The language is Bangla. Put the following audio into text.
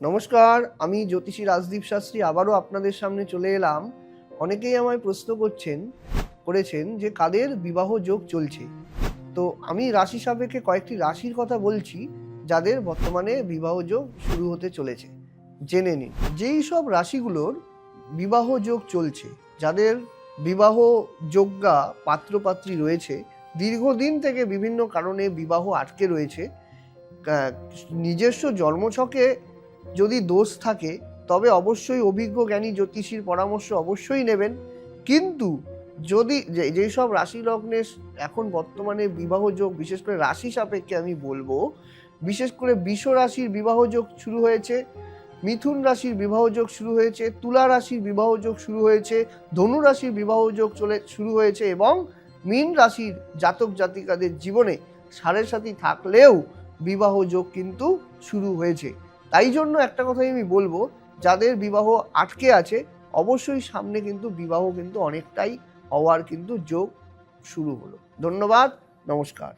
নমস্কার, আমি জ্যোতিষী রাজদীপ শাস্ত্রী আবারও আপনাদের সামনে চলে এলাম। অনেকেই আমায় প্রশ্ন করেছেন যে কাদের বিবাহ যোগ চলছে। তো আমি রাশি সাপেক্ষে কয়েকটি রাশির কথা বলছি যাদের বর্তমানে বিবাহ যোগ শুরু হতে চলেছে। জেনে নিন যেই সব রাশিগুলোর বিবাহ যোগ চলছে, যাদের বিবাহ যোগ্যা পাত্রপাত্রী রয়েছে, দীর্ঘদিন থেকে বিভিন্ন কারণে বিবাহ আটকে রয়েছে, নিজস্ব জন্মছকে যদি দোষ থাকে তবে অবশ্যই অভিজ্ঞ জ্ঞানী জ্যোতিষীর পরামর্শ অবশ্যই নেবেন। কিন্তু যদি যেসব রাশি লগ্নে এখন বর্তমানে বিবাহ যোগ, বিশেষ করে রাশি সাপেক্ষে আমি বলবো, বিশেষ করে বৃষ রাশির বিবাহ যোগ শুরু হয়েছে, মিথুন রাশির বিবাহ যোগ শুরু হয়েছে, তুলা রাশির বিবাহ যোগ শুরু হয়েছে, ধনু রাশির বিবাহ যোগ শুরু হয়েছে এবং মীন রাশির জাতক জাতিকাদের জীবনে সাড়ে সাথী থাকলেও বিবাহ যোগ কিন্তু শুরু হয়েছে। তাই জন্য একটা কথাই আমি বলবো, যাদের বিবাহ আটকে আছে অবশ্যই সামনে কিন্তু বিবাহ কিন্তু অনেকটাই হওয়ার কিন্তু যোগ শুরু হলো। ধন্যবাদ, নমস্কার।